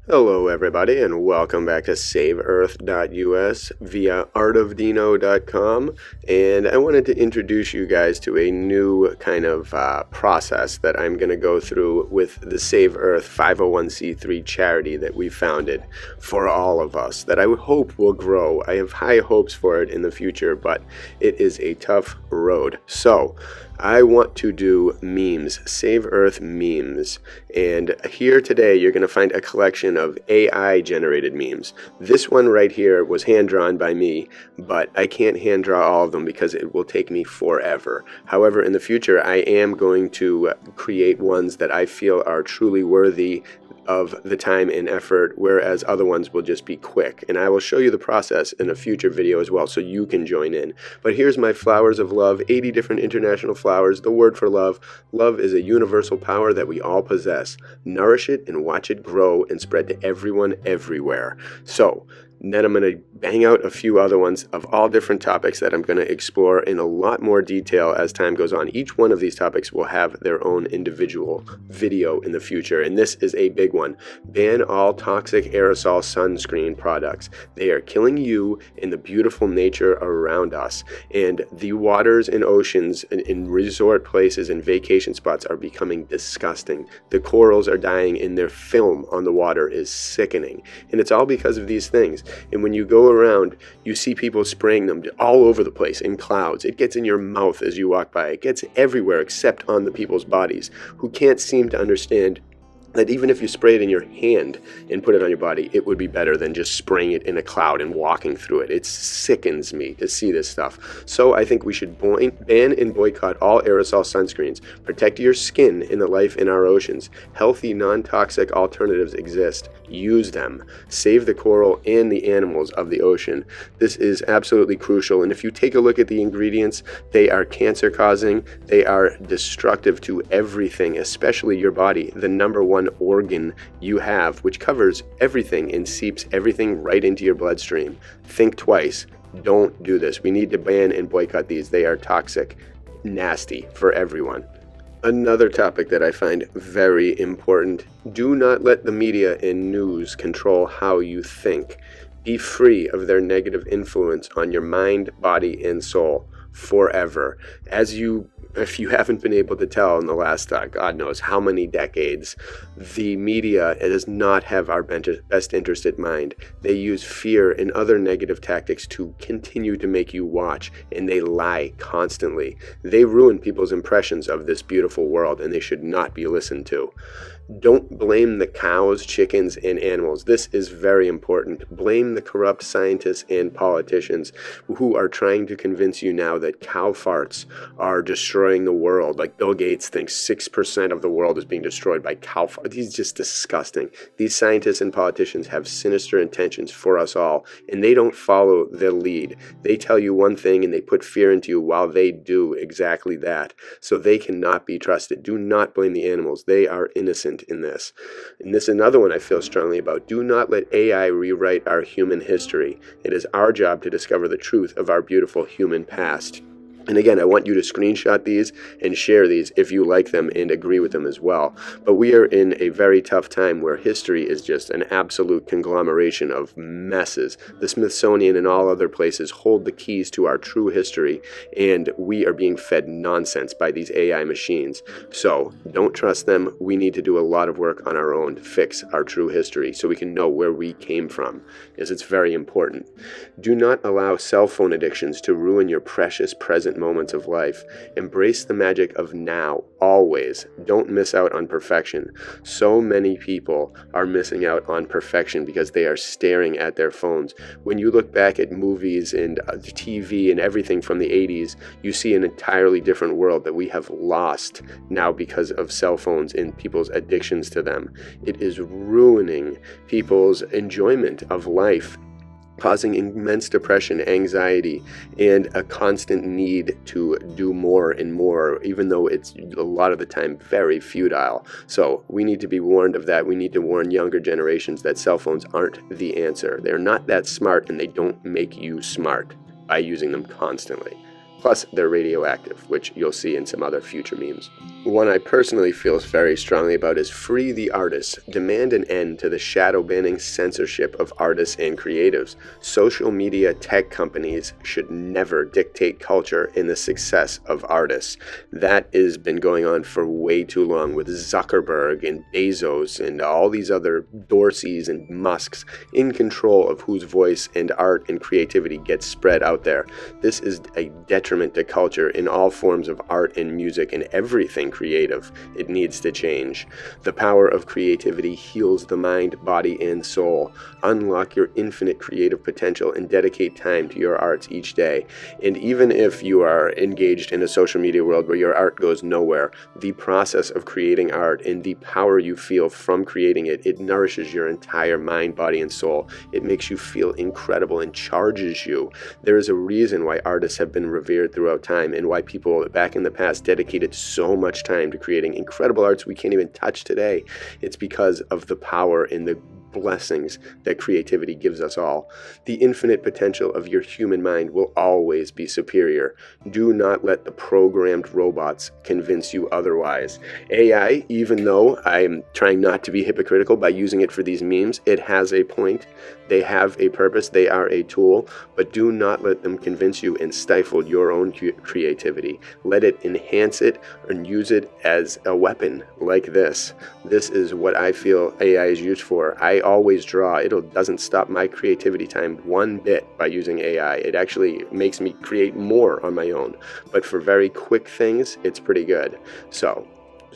Hello everybody and welcome back to SaveEarth.us via artofdino.com, and I wanted to introduce you guys to a new kind of process that I'm going to go through with the Save Earth 501c3 charity that we founded for all of us that I hope will grow. I have high hopes for it in the future, but it is a tough road. So I want to do memes, Save Earth memes, and here today you're going to find a collection of AI generated memes. This one right here was hand drawn by me, but I can't hand draw all of them because it will take me forever. However, in the future I am going to create ones that I feel are truly worthy of the time and effort, whereas other ones will just be quick. And I will show you the process in a future video as well, so you can join in. But here's my flowers of love, 80 different international flowers. The word for love. Love is a universal power that we all possess. Nourish it and watch it grow and spread to everyone everywhere. So then I'm going to bang out a few other ones of all different topics that I'm going to explore in a lot more detail as time goes on. Each one of these topics will have their own individual video in the future, and this is a big one. Ban all toxic aerosol sunscreen products. They are killing you and the beautiful nature around us. And the waters and oceans in resort places and vacation spots are becoming disgusting. The corals are dying and their film on the water is sickening. And it's all because of these things. And when you go around, you see people spraying them all over the place in clouds. It gets in your mouth as you walk by. It gets everywhere except on the people's bodies, who can't seem to understand that even if you spray it in your hand and put it on your body, it would be better than just spraying it in a cloud and walking through it. It sickens me to see this stuff. So I think we should ban and boycott all aerosol sunscreens. Protect your skin and the life in our oceans. Healthy, non-toxic alternatives exist. Use them. Save the coral and the animals of the ocean. This is absolutely crucial. And if you take a look at the ingredients, they are cancer-causing. They are destructive to everything, especially your body. The number one organ you have, which covers everything and seeps everything right into your bloodstream. Think twice. Don't do this. We need to ban and boycott these. They are toxic, nasty for everyone. Another topic that I find very important: do not let the media and news control how you think. Be free of their negative influence on your mind, body, and soul forever. If you haven't been able to tell in the last, God knows how many decades, the media does not have our best interest at mind. They use fear and other negative tactics to continue to make you watch, and they lie constantly. They ruin people's impressions of this beautiful world, and they should not be listened to. Don't blame the cows, chickens, and animals. This is very important. Blame the corrupt scientists and politicians who are trying to convince you now that cow farts are destroying the world. Like Bill Gates thinks 6% of the world is being destroyed by cow farts. He's just disgusting. These scientists and politicians have sinister intentions for us all, and they don't follow their lead. They tell you one thing and they put fear into you while they do exactly that. So they cannot be trusted. Do not blame the animals. They are innocent in this. And this is another one I feel strongly about. Do not let AI rewrite our human history. It is our job to discover the truth of our beautiful human past. And again, I want you to screenshot these and share these if you like them and agree with them as well. But we are in a very tough time where history is just an absolute conglomeration of messes. The Smithsonian and all other places hold the keys to our true history, and we are being fed nonsense by these AI machines. So don't trust them. We need to do a lot of work on our own to fix our true history so we can know where we came from, because it's very important. Do not allow cell phone addictions to ruin your precious present moments of life. Embrace the magic of now, always. Don't miss out on perfection. So many people are missing out on perfection because they are staring at their phones. When you look back at movies and TV and everything from the 80s, you see an entirely different world that we have lost now because of cell phones and people's addictions to them. It is ruining people's enjoyment of life, causing immense depression, anxiety, and a constant need to do more and more, even though it's a lot of the time very futile. So we need to be warned of that. We need to warn younger generations that cell phones aren't the answer. They're not that smart, and they don't make you smart by using them constantly. Plus, they're radioactive, which you'll see in some other future memes. One I personally feel very strongly about is free the artists. Demand an end to the shadow banning censorship of artists and creatives. Social media tech companies should never dictate culture and the success of artists. That has been going on for way too long with Zuckerberg and Bezos and all these other Dorseys and Musks in control of whose voice and art and creativity gets spread out there. This is a detriment to culture in all forms of art and music and everything creative. It needs to change. The power of creativity heals the mind, body, and soul. Unlock your infinite creative potential and dedicate time to your arts each day. And even if you are engaged in a social media world where your art goes nowhere, the process of creating art and the power you feel from creating it, it nourishes your entire mind, body, and soul. It makes you feel incredible and charges you. There is a reason why artists have been revered throughout time and why people back in the past dedicated so much time to creating incredible arts we can't even touch today. It's because of the power and the blessings that creativity gives us all. The infinite potential of your human mind will always be superior. Do not let the programmed robots convince you otherwise. AI, even though I'm trying not to be hypocritical by using it for these memes, it has a point. They have a purpose. They are a tool, but do not let them convince you and stifle your own creativity. Let it enhance it and use it as a weapon like this. This is what I feel AI is used for. I always draw. It doesn't stop my creativity time one bit by using AI. It actually makes me create more on my own. But for very quick things, it's pretty good. So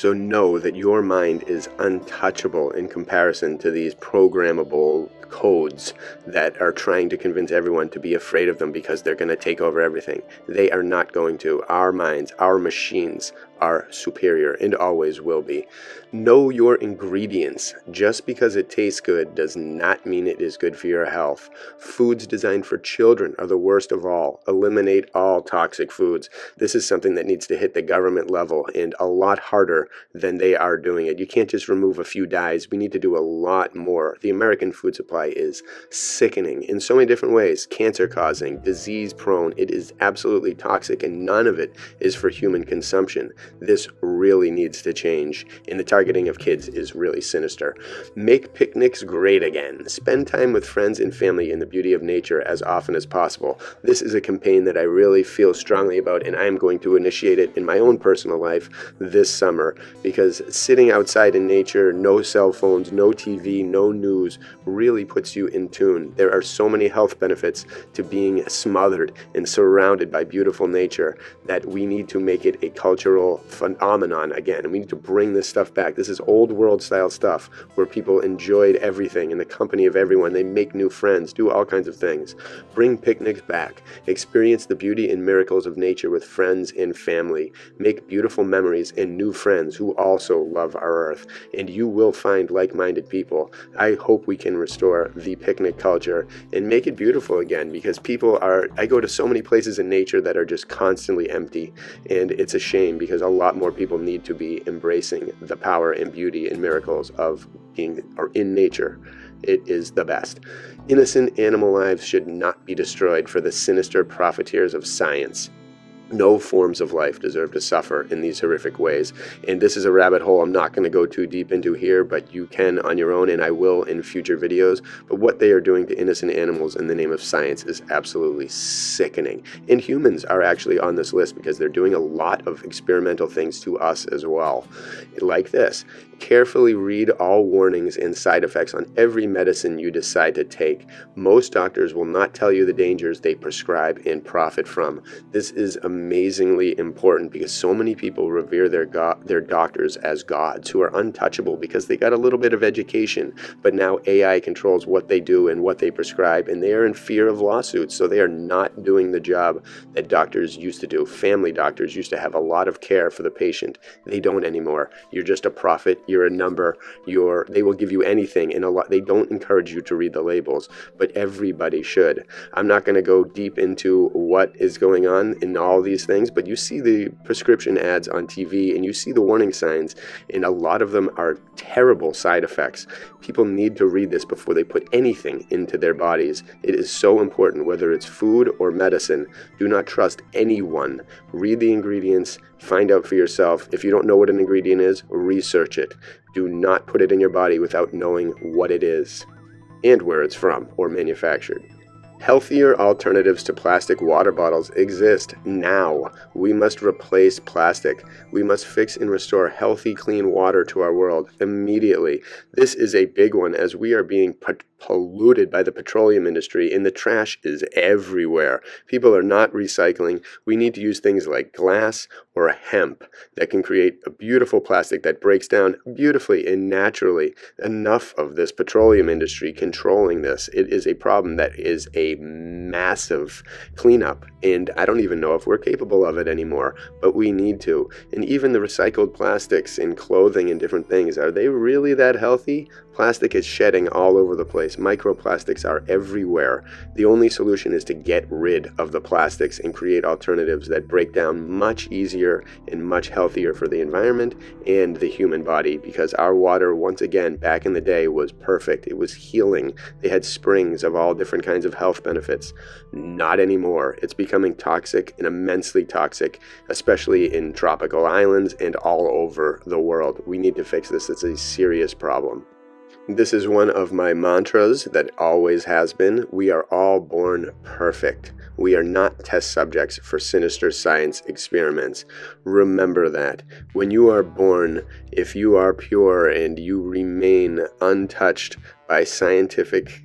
know that your mind is untouchable in comparison to these programmable codes that are trying to convince everyone to be afraid of them because they're going to take over everything. They are not going to. Our minds, our machines are superior and always will be. Know your ingredients. Just because it tastes good does not mean it is good for your health. Foods designed for children are the worst of all. Eliminate all toxic foods. This is something that needs to hit the government level and a lot harder than they are doing it. You can't just remove a few dyes. We need to do a lot more. The American food supply is sickening in so many different ways. Cancer causing, disease prone. It is absolutely toxic and none of it is for human consumption. This really needs to change, and the targeting of kids is really sinister. Make picnics great again. Spend time with friends and family in the beauty of nature as often as possible. This is a campaign that I really feel strongly about, and I am going to initiate it in my own personal life this summer, because sitting outside in nature, no cell phones, no TV, no news, really puts you in tune. There are so many health benefits to being smothered and surrounded by beautiful nature that we need to make it a cultural phenomenon again, and we need to bring this stuff back. This is old world style stuff where people enjoyed everything in the company of everyone. They make new friends, do all kinds of things. Bring picnics back. Experience the beauty and miracles of nature with friends and family. Make beautiful memories and new friends who also love our earth, and you will find like-minded people. I hope we can restore the picnic culture and make it beautiful again, because I go to so many places in nature that are just constantly empty, and it's a shame because a lot more people need to be embracing the power and beauty and miracles of being or in nature. It is the best. Innocent animal lives should not be destroyed for the sinister profiteers of science. No forms of life deserve to suffer in these horrific ways. And this is a rabbit hole I'm not going to go too deep into here, but you can on your own, and I will in future videos. But what they are doing to innocent animals in the name of science is absolutely sickening. And humans are actually on this list because they're doing a lot of experimental things to us as well. Like this. Carefully read all warnings and side effects on every medicine you decide to take. Most doctors will not tell you the dangers they prescribe and profit from. This is amazingly important because so many people revere their doctors as gods who are untouchable because they got a little bit of education, but now AI controls what they do and what they prescribe, and they are in fear of lawsuits, so they are not doing the job that doctors used to do. Family doctors used to have a lot of care for the patient. They don't anymore. You're just a prophet. You're a number. They will give you anything, and they don't encourage you to read the labels, but everybody should. I'm not going to go deep into what is going on in all these things, but you see the prescription ads on TV and you see the warning signs, and a lot of them are terrible side effects. People need to read this before they put anything into their bodies. It is so important, whether it's food or medicine. Do not trust anyone. Read the ingredients, find out for yourself. If you don't know what an ingredient is, research it. Do not put it in your body without knowing what it is and where it's from or manufactured. Healthier alternatives to plastic water bottles exist now. We must replace plastic. We must fix and restore healthy, clean water to our world immediately. This is a big one, as we are being polluted by the petroleum industry, and the trash is everywhere. People are not recycling. We need to use things like glass or hemp that can create a beautiful plastic that breaks down beautifully and naturally. Enough of this petroleum industry controlling this. It is a problem that is a massive cleanup, and I don't even know if we're capable of it anymore, but we need to. And even the recycled plastics in clothing and different things, are they really that healthy? Plastic is shedding all over the place. Microplastics are everywhere. The only solution is to get rid of the plastics and create alternatives that break down much easier and much healthier for the environment and the human body, because our water, once again, back in the day, was perfect. It was healing. They had springs of all different kinds of health benefits. Not anymore. It's becoming toxic and immensely toxic, especially in tropical islands and all over the world. We need to fix this. It's a serious problem. This is one of my mantras that always has been. We are all born perfect. We are not test subjects for sinister science experiments. Remember that. When you are born, if you are pure and you remain untouched by scientific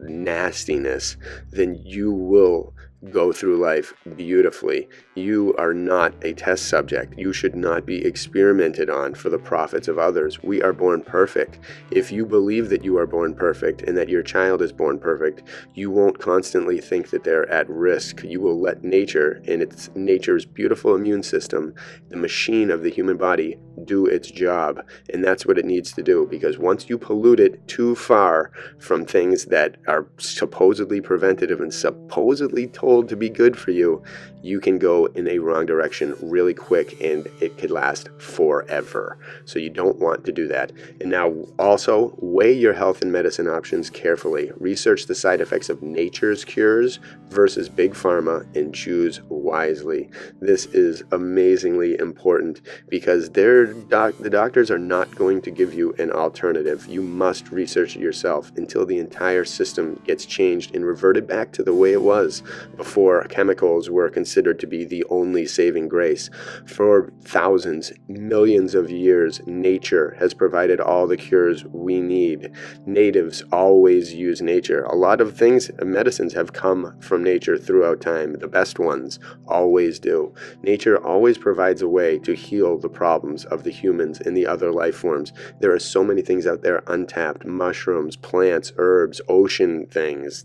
nastiness, then you will go through life beautifully. You are not a test subject. You should not be experimented on for the profits of others. We are born perfect. If you believe that you are born perfect and that your child is born perfect, you won't constantly think that they're at risk. You will let nature and its nature's beautiful immune system, the machine of the human body, do its job. And that's what it needs to do, because once you pollute it too far from things that are supposedly preventative and supposedly told to be good for you, you can go in a wrong direction really quick, and it could last forever. So you don't want to do that. And now also weigh your health and medicine options carefully. Research the side effects of nature's cures versus big pharma and choose wisely. This is amazingly important, because the doctors are not going to give you an alternative. You must research it yourself until the entire system gets changed and reverted back to the way it was before chemicals were considered to be the only saving grace. For thousands, millions of years, nature has provided all the cures we need. Natives always use nature. A lot of things, medicines have come from nature throughout time. The best ones always do. Nature always provides a way to heal the problems of the humans and the other life forms. There are so many things out there untapped: mushrooms, plants, herbs, ocean things,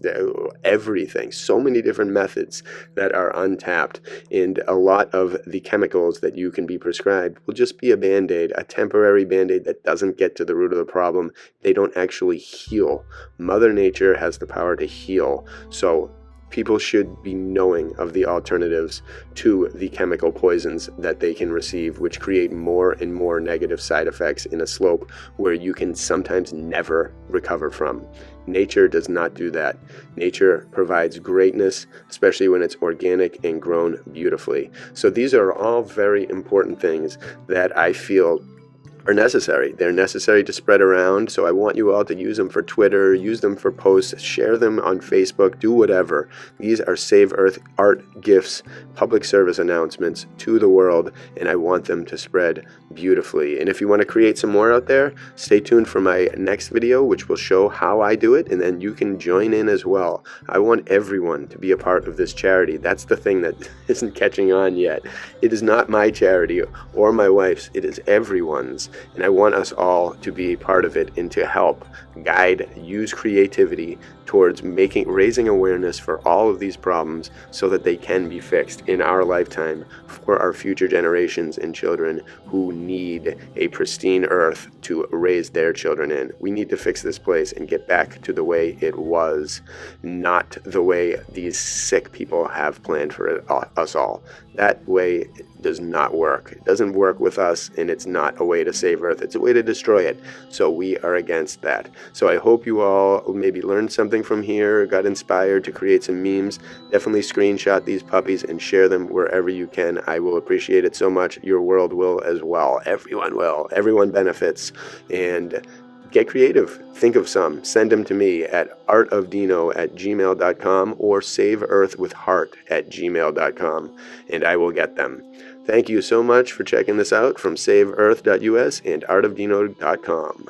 everything. So many different methods that are untapped, and a lot of the chemicals that you can be prescribed will just be a band-aid, a temporary band-aid that doesn't get to the root of the problem. They don't actually heal. Mother Nature has the power to heal. So people should be knowing of the alternatives to the chemical poisons that they can receive, which create more and more negative side effects in a slope where you can sometimes never recover from. Nature does not do that. Nature provides greatness, especially when it's organic and grown beautifully. So these are all very important things that I feel are necessary. They're necessary to spread around, so I want you all to use them for Twitter, use them for posts, share them on Facebook, do whatever. These are Save Earth art gifts, public service announcements to the world, and I want them to spread beautifully. And if you want to create some more out there, stay tuned for my next video, which will show how I do it, and then you can join in as well. I want everyone to be a part of this charity. That's the thing that isn't catching on yet. It is not my charity or my wife's, it is everyone's. And I want us all to be part of it and to help guide, use creativity towards raising awareness for all of these problems so that they can be fixed in our lifetime for our future generations and children who need a pristine earth to raise their children in. We need to fix this place and get back to the way it was, not the way these sick people have planned for us all. That way does not work. It doesn't work with us, and it's not a way to save Earth. It's a way to destroy it. So we are against that. So I hope you all maybe learned something from here, got inspired to create some memes. Definitely screenshot these puppies and share them wherever you can. I will appreciate it so much. Your world will as well. Everyone will. Everyone benefits. And get creative. Think of some. Send them to me at artofdino@gmail.com or saveearthwithheart@gmail.com, and I will get them. Thank you so much for checking this out from saveearth.us and artofdino.com.